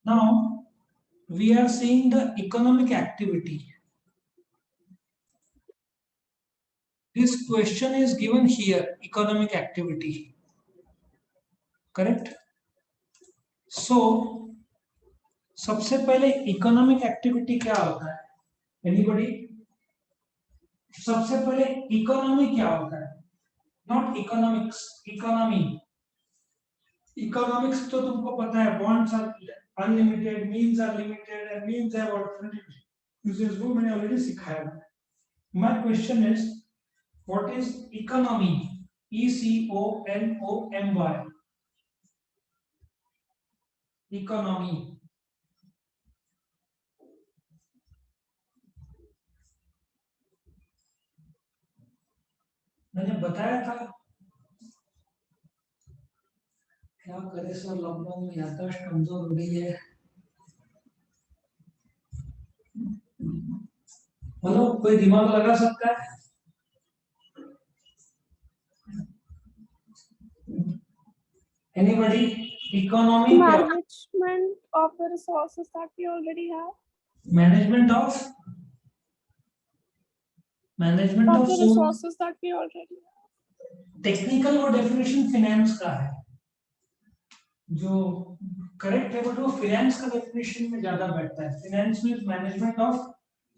Now we are seeing the economic activity. This question is given here, economic activity. Correct? So सबसे पहले economic activity क्या होता है? Anybody? सबसे पहले इकोनॉमी क्या होता है? Not economics, economy. इकोनॉमिक्स तो तुमको पता है, bonds are unlimited, means are limited and means have alternative uses, वो मैंने ऑलरेडी सिखाया है. My question is what is economy? E C O N O M Y. Economy. मैंने बताया था. क्या करे सर, लॉकडाउन में याददाश्त कमजोर हो गई है. मतलब कोई दिमाग लगा सकता है? Anybody? Economy. Management of the resources that we already have. Management of the resources that we already have. Technical वो डेफिनेशन फाइनेंस का है जो करेक्ट है, बट वो फाइनेंस का डेफिनेशन में ज्यादा बैठता है. Finance means management of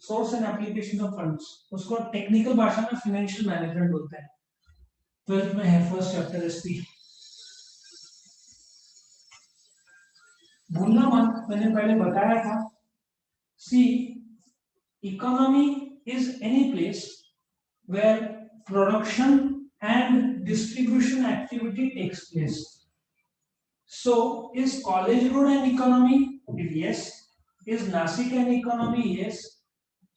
source and application of funds. उसको टेक्निकल भाषा में फाइनेंशियल मैनेजमेंट बोलते हैं. 12th में है फर्स्ट चैप्टर एसपी. भूलना मत, मैंने पहले बताया था. See, economy is any place where production and distribution activity takes place. So, is College Road an economy? Yes. Is Nasik an economy? Yes.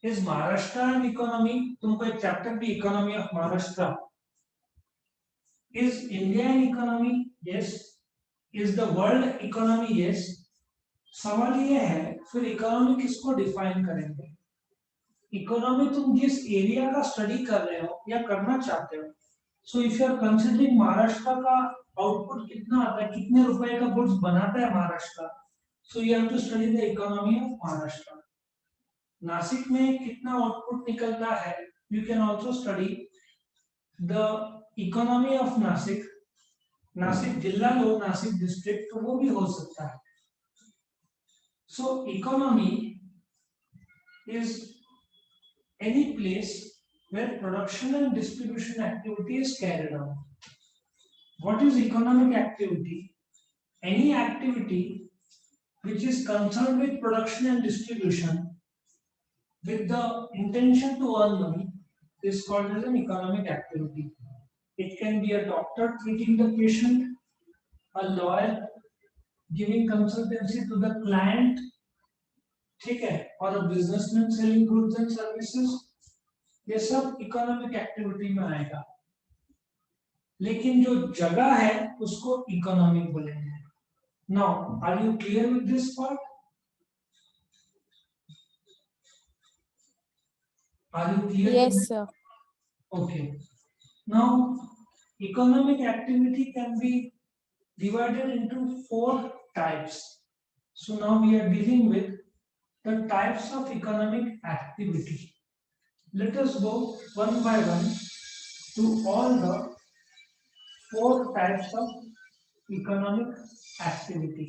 Is Maharashtra an economy? तुमको एक chapter भी economy of Maharashtra. Is India an economy? Yes. Is the world economy? Yes. सवाल ये है फिर economy किसको define करेंगे? Economy तुम जिस एरिया का स्टडी कर रहे हो या करना चाहते हो. So if you are considering Maharashtra का आउटपुट कितना आता है, कितने रुपए का गुड्स बनाता है Maharashtra, so you have to study the economy of Maharashtra. Nashik में कितना आउटपुट निकलता है, you can also study the economy of Nashik. Nashik जिला लो, नासिक डिस्ट्रिक्ट, तो वो भी हो सकता है. So economy is any place where production and distribution activity is carried out. What is economic activity? Any activity which is concerned with production and distribution with the intention to earn money is called as an economic activity. It can be a doctor treating the patient, a lawyer giving consultancy to the client, ठीक है, और a businessman selling goods and services. ये सब economic activity में आएगा. लेकिन जो जगह है उसको इकोनॉमिक बोलेंगे. Now are you clear with this part? Are you clear? Yes, sir. Okay. Now economic activity can be divided into 4 types. So now we are dealing with the types of economic activity. Let us go one by one to all the 4 types of economic activity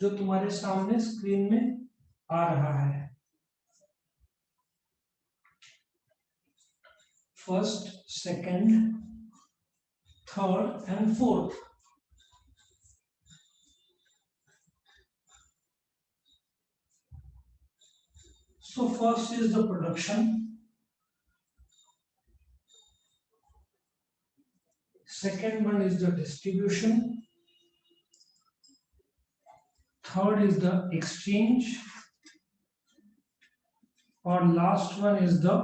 जो तुम्हारे सामने screen में आ रहा है. First, second, third and fourth. So first is the production, second one is the distribution, third is the exchange, और last one is the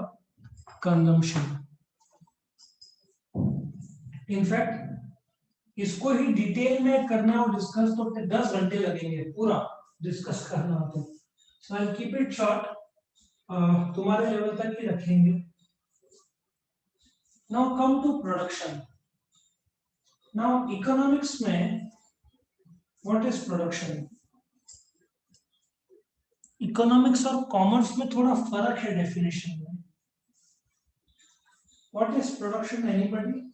consumption. In fact इसको ही detail में करना हो डिस्कस तो 10 घंटे लगेंगे पूरा डिस्कस करना हो तो. So I'll keep it short. तुम्हारे लेवल तक ही रखेंगे. Now come to production. Now economics में what is production? इकोनॉमिक्स और कॉमर्स में थोड़ा फर्क है डेफिनेशन में. What is production, anybody?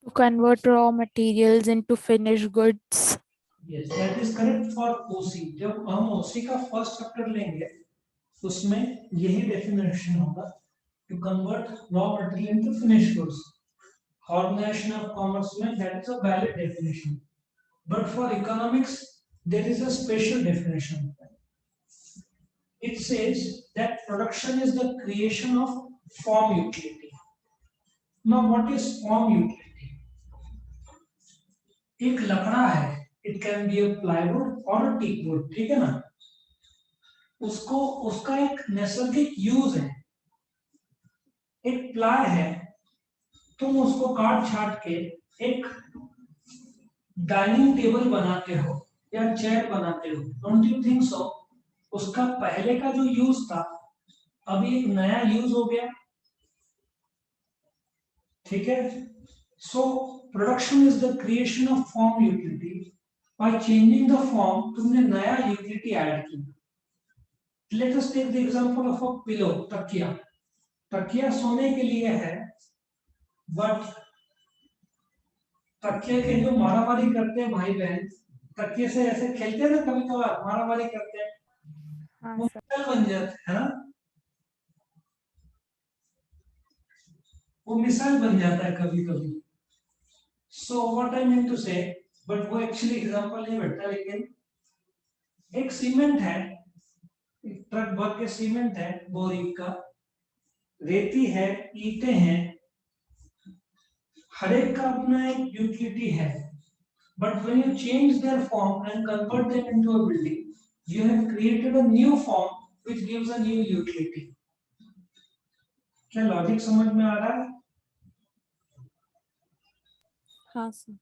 To convert raw materials into finished goods. Yes, that is correct for OC. जब हम OC का फर्स्ट चैप्टर लेंगे उसमें यही डेफिनेशन होगा, to convert raw material into finished goods. Organization of commerce में that is a valid definition, but for economics there is a special definition. It says that production is the creation of form utility. Now what is form utility? एक लकड़ा है, it can be a plywood or a teak wood, ठीक है ना? उसको उसका एक नैसर्गिक use है. एक प्लाई है, तुम उसको काट छाट के एक डाइनिंग टेबल बनाते हो या चेयर बनाते हो. Don't you think so? उसका पहले का जो यूज था अभी एक नया यूज हो गया, ठीक है? So production is the creation of form utility. By changing the form तुमने नया यूटिलिटी ऐड की. Let us take the example of a pillow, तकिया. तकिया सोने के लिए है, बट तकिए के जो मारामारी करते हैं भाई बहन, तकिए से ऐसे खेलते हैं ना, कभी कभार मारामारी करते हैं, वो मिसाइल बन जाता है ना, वो मिसाइल बन जाता है कभी कभी. So what I mean to say, but वो एक्चुअली एग्जांपल नहीं बैठता. लेकिन एक सीमेंट है, एक ट्रक भर के सीमेंट है, बोरी का, रेती है, ईंटें हैं, हर एक का अपना एक यूटिलिटी है. But when you change their form and convert them into a building, you have created a new form which gives a new utility. क्या लॉजिक समझ में आ रहा है? हाँ sir.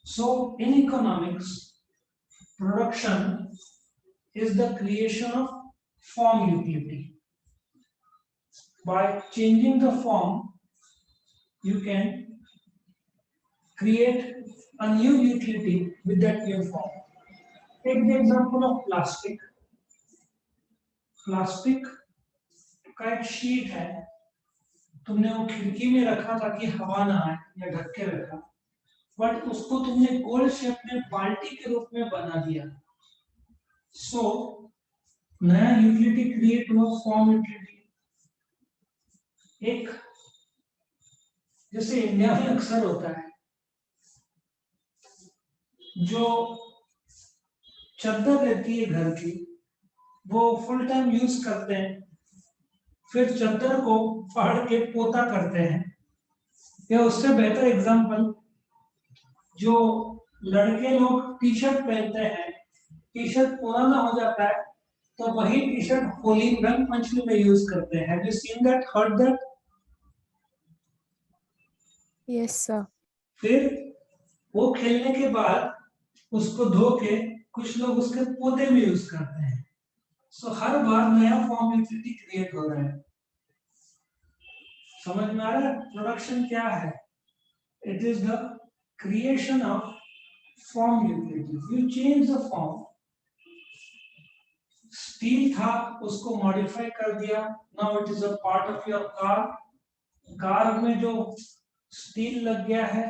So in economics, production is the creation of form utility. By changing the form, you can create a new utility with that new form. Take the example of plastic. Plastic का एक sheet है, तुमने वो खिड़की में रखा ताकि हवा ना आए या ढक के रखा, बट उसको तुमने गोल शेप में बाल्टी के रूप में बना दिया. सो नया यूटिलिटी क्रिएट हुआ, फॉर्म यूटिलिटी. एक जैसे इंडिया में अक्सर होता है, जो चादर रहती है घर की, वो फुल टाइम यूज करते हैं, फिर चादर को फाड़ के पोता करते हैं. या उससे बेहतर एग्जांपल, जो लड़के लोग टी शर्ट पहनते हैं, टी शर्ट पुराना हो जाता है तो वही टी शर्ट होली रंग पंचमी में यूज करते हैं. Have you seen that, heard that? Yes sir. फिर वो खेलने के बाद उसको धो के कुछ लोग उसके पोते में यूज करते हैं. सो हर बार नया फॉर्म यूटिलिटी क्रिएट हो रहा है. समझ में आ रहा है प्रोडक्शन क्या है? It is the creation of form utility. You change the form. Steel था, उसको मॉडिफाई कर दिया, now it is a part of your car. Car में जो स्टील लग गया है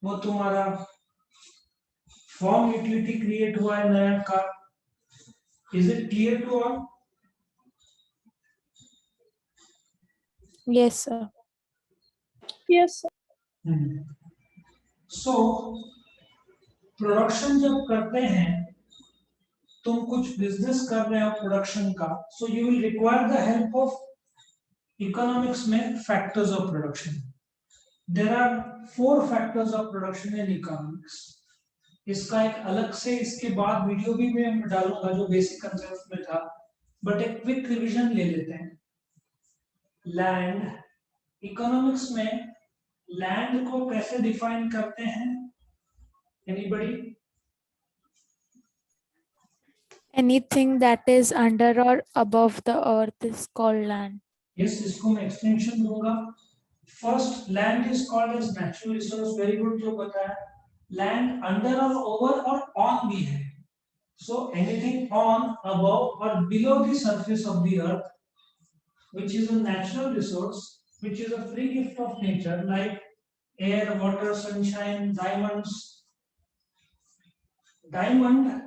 वो तुम्हारा फॉर्म यूटिलिटी क्रिएट हुआ है, नया car. Is it clear to all? Yes sir. Yes sir. So production जब करते हैं, तुम कुछ बिजनेस कर रहे हो प्रोडक्शन का, so you will require the help of economics में factors of production. There are 4 factors of production in economics. इसका एक अलग से इसके बाद वीडियो भी मैं डालूंगा जो बेसिक कंसेप्ट में था, बट एक क्विक रिवीजन ले लेते हैं. लैंड. इकोनॉमिक्स में लैंड को कैसे डिफाइन करते हैं? Anybody? Anything that is under or above the earth is called land. Yes, इसको मैं एक्सटेंशन दूंगा. First, land is called as natural resource. Very good, जो बताया. लैंड अंडर और ओवर और ऑन भी है. So anything on, above or below the surface of the earth, which is a natural resource, which is a free gift of nature, like air, water, sunshine, diamonds. Diamond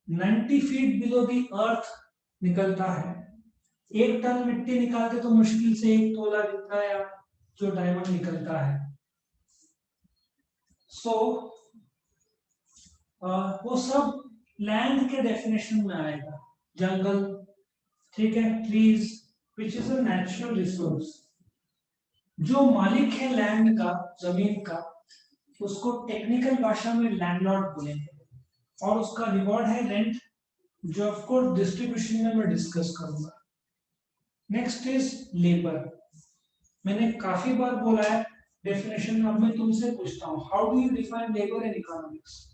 90 feet below the earth निकलता है. 1 ton मिट्टी निकालते तो मुश्किल से 1 तोला जितना या जो डायमंड निकलता है. सो वो सब लैंड के डेफिनेशन में आएगा. जंगल, ठीक है, trees, which is a natural resource. जो मालिक है लैंड का, जमीन का, उसको टेक्निकल भाषा में लैंडलॉर्ड बोलेंगे और उसका रिवॉर्ड है रेंट, जो ऑफ कोर्स डिस्ट्रीब्यूशन में मैं डिस्कस करूंगा. Next is labour. मैंने काफी बार बोला है डेफिनेशन. अब मैं तुमसे पूछता हूँ, how do you define labour in economics?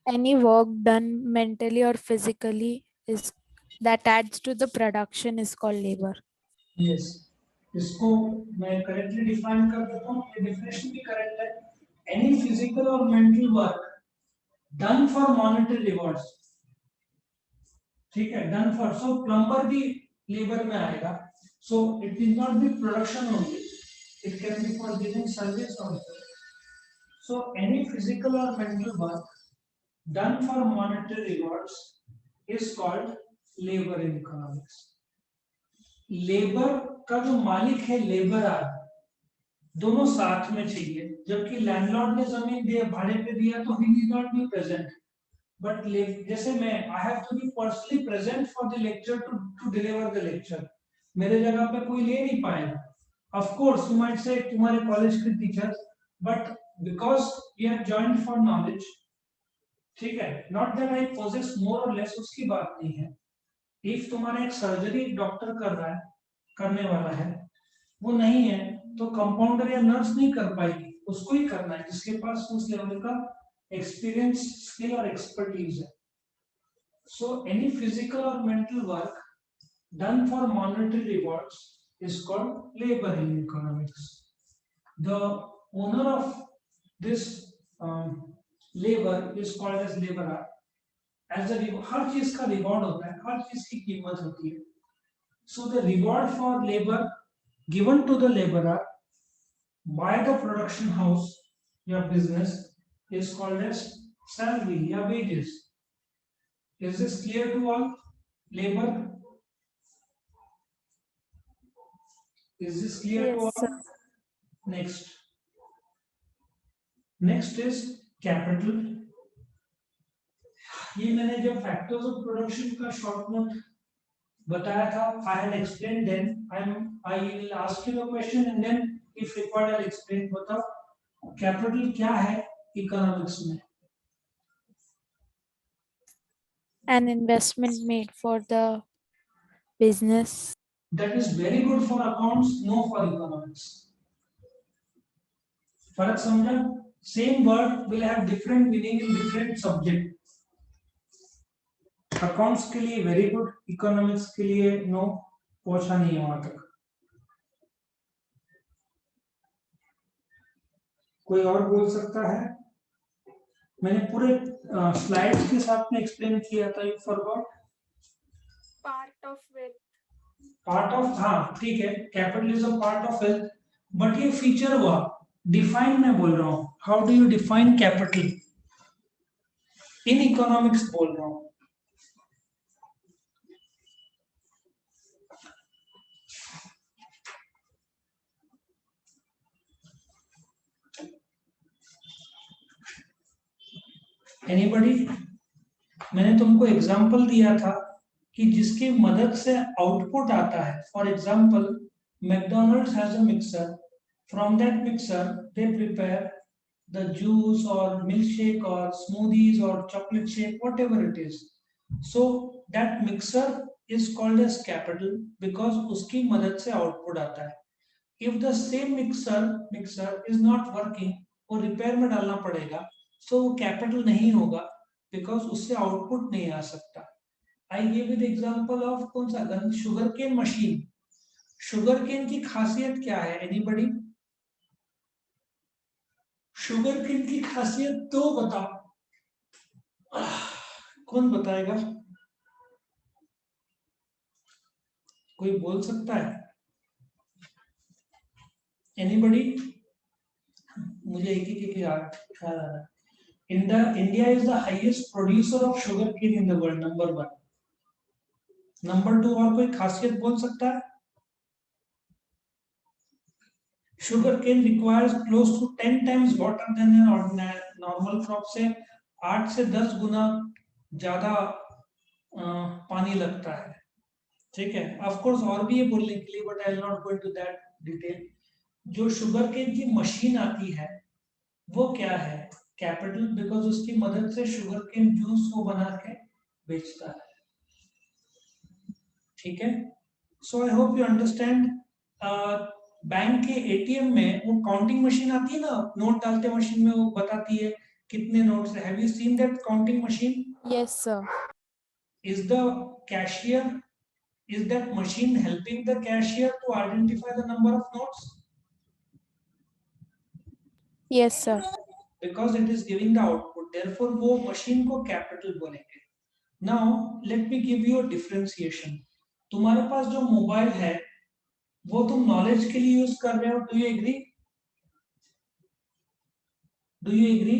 Any work done mentally or physically is that adds to the production is called labor. Yes, इसको मैं करेक्टली डिफाइन कर देता हूँ. ये डेफिनेशन भी करेक्ट है. एनी फिजिकल और mental work done for monetary rewards. ठीक है, डन फॉर. सो प्लम्बर भी लेबर में आएगा. So it is not be production only, it can be for giving service also. So any physical और mental work done for monetary rewards is called labor in economics. Labour का जो मालिक है labourer, दोनों साथ में चाहिए. जबकि लैंडलॉर्ड ने जमीन दिया, भाड़े पे दिया, तो he is not be present. But जैसे मैं, I have to be personally present for the lecture to deliver the lecture. मेरे जगह पे कोई ले नहीं पाएगा. Of course you might say तुम्हारे कॉलेज के teachers, but because you have joined for knowledge, ठीक है, नॉट दैट आई पोजेस मोर और लेस, उसकी बात नहीं है. इफ तुम्हारा एक सर्जरी डॉक्टर कर रहा है, करने वाला है, वो नहीं है, तो कंपाउंडर या नर्स नहीं कर पाएगी. उसको ही करना है जिसके पास उस लेवल का एक्सपीरियंस, स्किल और एक्सपर्टीज है. सो एनी फिजिकल और mental work done for monetary rewards is called labour in economics. The owner of this labour is called as labourer. As a हर चीज का रिवॉर्ड होता है, हर चीज की कीमत होती है. So the reward for labour given to the labourer by the production house या business is called as salary या wages. Is this clear to all? Labor, is this clear Yes, to all? sir. Next is capital. ये मैंने जब factors of production का short note बताया था, I had explained then. I will ask you the question and then if required I'll explain. बताओ capital क्या है economics में? An investment made for the business. That is very good for accounts, no for economics. फर्क समझा? Same word will have different meaning in different subject. Accounts के लिए very good, economics के लिए नो, पहुंचा नहीं है वहां तक. कोई और बोल सकता है? मैंने पूरे स्लाइड्स के साथ में एक्सप्लेन किया था. You forgot Part of wealth. Part of, हाँ ठीक है, capital is a part of wealth. But ये फीचर हुआ, डिफाइन मैं बोल रहा हूं. How do you define capital in economics बोल रहा हूं. एनीबॉडी? मैंने तुमको एग्जांपल दिया था कि जिसकी मदद से आउटपुट आता है. For example McDonald's has a mixer. From that mixer they prepare the juice और मिल्क शेक और स्मूदीज और chocolate shake, whatever it is. So that mixer is called as capital because उसकी मदद से आउटपुट आता है. If the same mixer is not working, वो repair में डालना पड़ेगा, सो वो कैपिटल नहीं होगा बिकॉज उससे आउटपुट नहीं आ सकता. I give with example of कौन सा गन, sugar cane machine. Sugar cane की खासियत क्या है? एनीबॉडी? शुगर केन की खासियत तो बताओ, कौन बताएगा? कोई बोल सकता है? एनीबडी? मुझे एक याद ख्याल आ रहा है। India is the highest producer of sugar cane in the world, number 1. Number 2 और कोई खासियत बोल सकता है? Sugar cane requires close to 10 times water than an ordinary normal crop, से 8 से 10 गुना ज्यादा पानी लगता है, ठीक है। ऑफ कोर्स और भी है बोलने के लिए, but I will not go into that detail. जो शुगर केन की मशीन आती है वो क्या है? कैपिटल, बिकॉज उसकी मदद से शुगर केन जूस को बना के बेचता है, ठीक है। So I hope you understand. Bank के एटीएम में वो काउंटिंग मशीन आती है ना, नोट डालते मशीन में, वो बताती है कितने नोट्स है। Have you seen that counting machine? Yes, sir. Is the cashier, is that machine helping the cashier to identify the number of notes? Yes, sir. Because it is giving the output, therefore वो machine को capital बोलेंगे। Now let me give you a differentiation. तुम्हारे पास जो mobile है वो तुम knowledge के लिए यूज कर रहे हो, do you agree? Do you agree?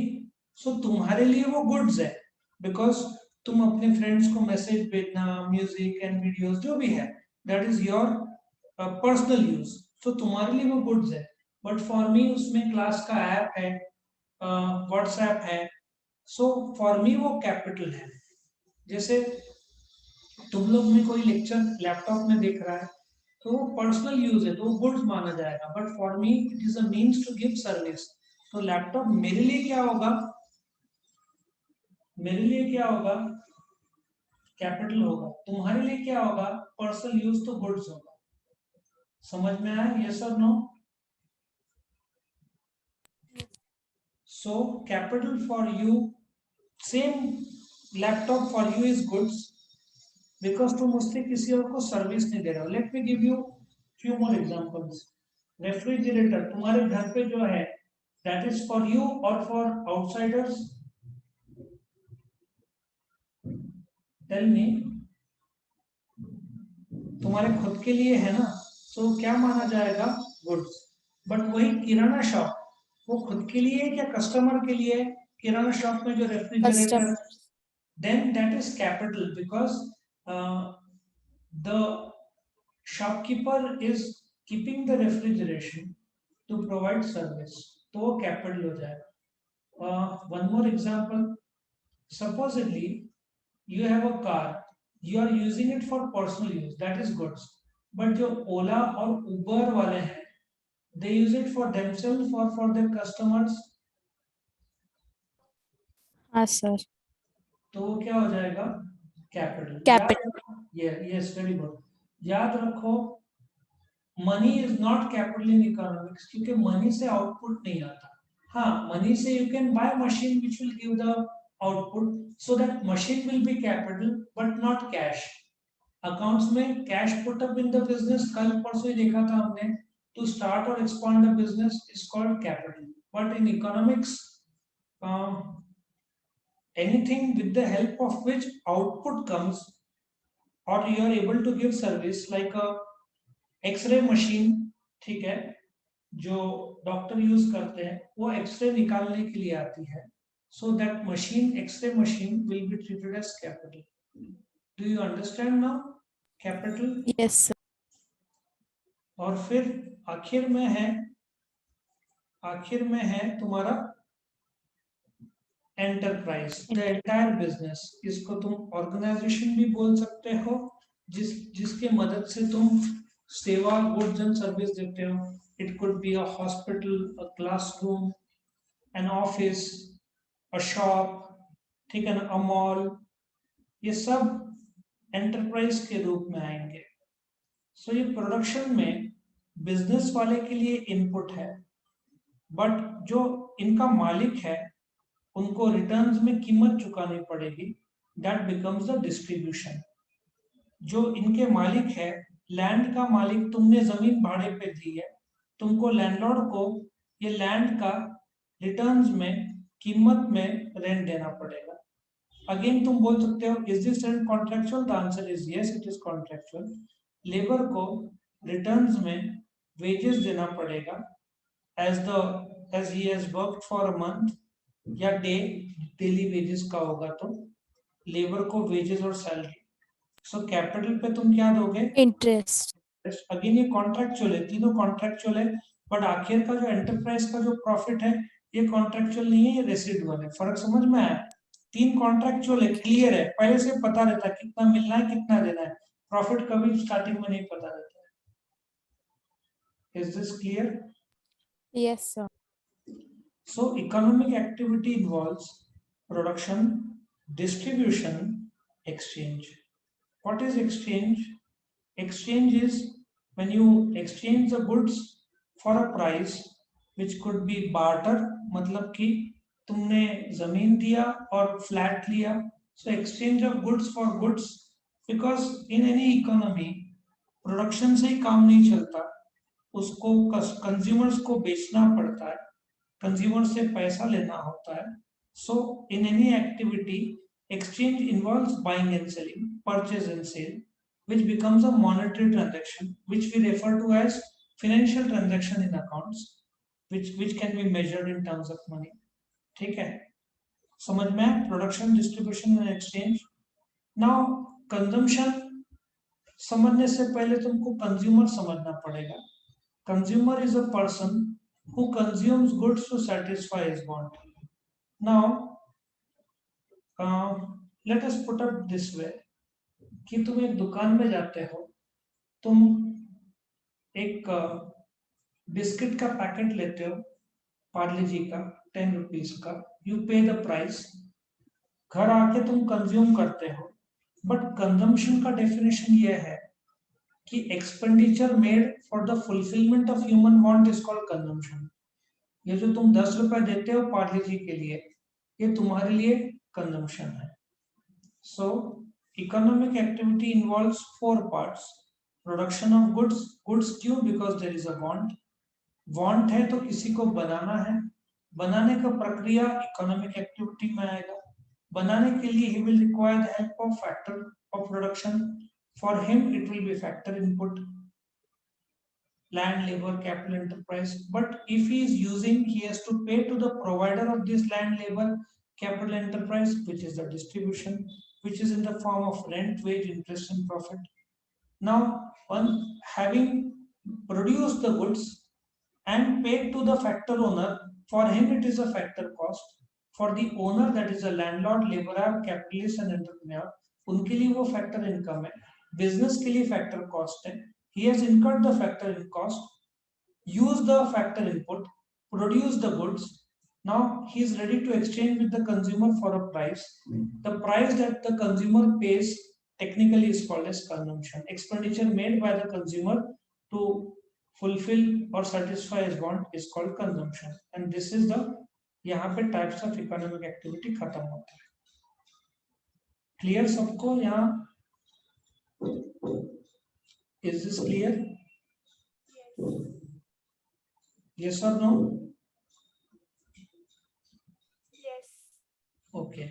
So तुम्हारे लिए वो गुड्स है, बिकॉज तुम अपने फ्रेंड्स को मैसेज भेजना, म्यूजिक एंड वीडियोस जो भी है, that is your personal use. So तुम्हारे लिए वो गुड्स है, बट फॉर मी उसमें क्लास का ऐप है, व्हाट्सएप है, सो फॉर मी वो कैपिटल है। जैसे तुम लोग में कोई लेक्चर लैपटॉप में देख रहा है तो वो पर्सनल यूज है, तो वो गुड्स माना जाएगा, but for me it is a means to give service. तो लैपटॉप मेरे लिए क्या होगा? मेरे लिए क्या होगा? कैपिटल होगा। तुम्हारे लिए क्या होगा? पर्सनल यूज, तो गुड्स होगा। समझ में आया? यस और no? So capital for you, same laptop for you is goods, because तुम उससे किसी और को सर्विस नहीं दे रहे हो। Let me give you few more examples. Refrigerator तुम्हारे घर पे जो है, दैट इज फॉर यू और फॉर आउटसाइडर्स? Tell me. तुम्हारे खुद के लिए है ना, तो क्या माना जाएगा? गुड्स। बट वही किराना शॉप, वो खुद के लिए है क्या कस्टमर के लिए? किराना शॉप में जो refrigerator, then that is capital, because the shopkeeper is keeping the refrigeration to provide service, तो वो capital हो जाएगा। one more example, supposedly you have a car, you are using it for personal use, that is goods, but जो ओला और उबर वाले हैं, they use it for themselves or for their customers, हाँ sir. तो वो क्या हो जाएगा? Capital. Capital. Yes, very good. याद रखो, money is not capital in economics, क्योंकि मनी से आउटपुट नहीं आता। हाँ, मनी से you can buy machine which will give the output, so that machine will be capital but not cash. Accounts में cash put up in the business, कल परसों ही देखा था हमने, टू स्टार्ट और expand the business is called capital. But in economics, anything with the help of which output comes, or you are able to give service, like a X-ray machine, ठीक है, जो डॉक्टर यूज करते हैं, वो x ray निकालने के लिए आती है, so that machine, X-ray machine will be treated as capital. Do you understand now? Capital. Yes, sir. और फिर आखिर में है तुम्हारा एंटरप्राइज, द एंटायर बिजनेस। इसको तुम ऑर्गेनाइजेशन भी बोल सकते हो, जिसके मदद से तुम सेवा, गुड्स एंड सर्विस देते हो। It could be a hospital, a classroom, an office, a shop, ठीक है ना, अ मॉल, ये सब एंटरप्राइज के रूप में आएंगे। सो ये प्रोडक्शन में बिजनेस वाले के लिए इनपुट है, बट जो इनका मालिक है उनको रिटर्न्स में कीमत चुकानी पड़ेगी, दैट बिकम्स द डिस्ट्रीब्यूशन। जो इनके मालिक है, लैंड का मालिक, तुमने जमीन भाड़े पे दी है, तुमको लैंडलॉर्ड को ये लैंड का रिटर्न्स में, कीमत में रेंट देना पड़ेगा। अगेन तुम बोल सकते हो is this rent contractual? The answer is yes, it is contractual. Labour को रिटर्न्स में वेजेस देना पड़ेगा as he has worked for a month, या डेली वेजेस का होगा तो लेबर को वेजेस और सैलरी। सो कैपिटल पे तुम क्या दोगे? Interest. अगेन ये कॉन्ट्रेक्चुअल है, तीनों कॉन्ट्रेक्चुअल है, बट आखिर का जो एंटरप्राइज का जो प्रॉफिट है ये कॉन्ट्रेक्चुअल नहीं है, ये रेसिडुअल है। फर्क समझ में आया? तीन कॉन्ट्रेक्चुअल है, क्लियर है, पहले से पता रहता है कितना मिलना है कितना देना है। प्रॉफिट कभी स्टार्टिंग में नहीं पता रहता है। Is this clear? Yes, sir. So economic activity involves production, distribution, exchange. What is exchange? Exchange is when you exchange the goods for a price which could be barter, मतलब कि तुमने जमीन दिया और फ्लैट लिया। So exchange of goods for goods, because in any economy production से ही काम नहीं चलता, उसको कंज्यूमर्स को बेचना पड़ता है, कंज्यूमर से पैसा लेना होता है। So in any activity exchange involves buying and selling, purchase and sale, which becomes a monetary transaction, which we refer to as financial transaction in accounts, which can be measured in terms of money. ठीक है, समझ में? Production, distribution and exchange. Now consumption समझने से पहले तुमको consumer समझना पड़ेगा। Consumer is a person who consumes goods to satisfy his want. Now, let us put up this way कि तुम एक दुकान में जाते हो, तुम एक बिस्किट का पैकेट लेते हो पार्ले जी का 10 रुपीज का, यू पे द प्राइस, घर आके तुम कंज्यूम करते हो। बट कंजम्पशन का डेफिनेशन ये है कि expenditure made for the fulfilment of human want is called consumption. ये जो तुम 10 रुपए देते हो पार्ले जी के लिए, ये तुम्हारे लिए कंजम्पशन है। So economic activity involves 4 parts. Production of goods, goods क्यों? Because there is a want, want है तो किसी को बनाना है, बनाने का प्रक्रिया इकोनॉमिक एक्टिविटी में आएगा। बनाने के लिए he will require the help of factor of production, for him it will be factor input, land, labor, capital, enterprise. But if he is using, he has to pay to the provider of this land, labor, capital, enterprise, which is the distribution, which is in the form of rent, wage, interest, and profit. Now, on having produced the goods and paid to the factor owner, for him it is a factor cost. For the owner, that is a landlord, laborer, capitalist, and entrepreneur, उनके लिए वो factor income है, business के लिए factor cost है। He has incurred the factor in cost, used the factor input, produced the goods. Now he is ready to exchange with the consumer for a price. The price that the consumer pays technically is called as consumption. Expenditure made by the consumer to fulfill or satisfy his want is called consumption. And this is the यहाँ पे types of economic activity खत्म होता है। Clear सबको यहाँ? Is this clear? Yes or no? Yes. Okay.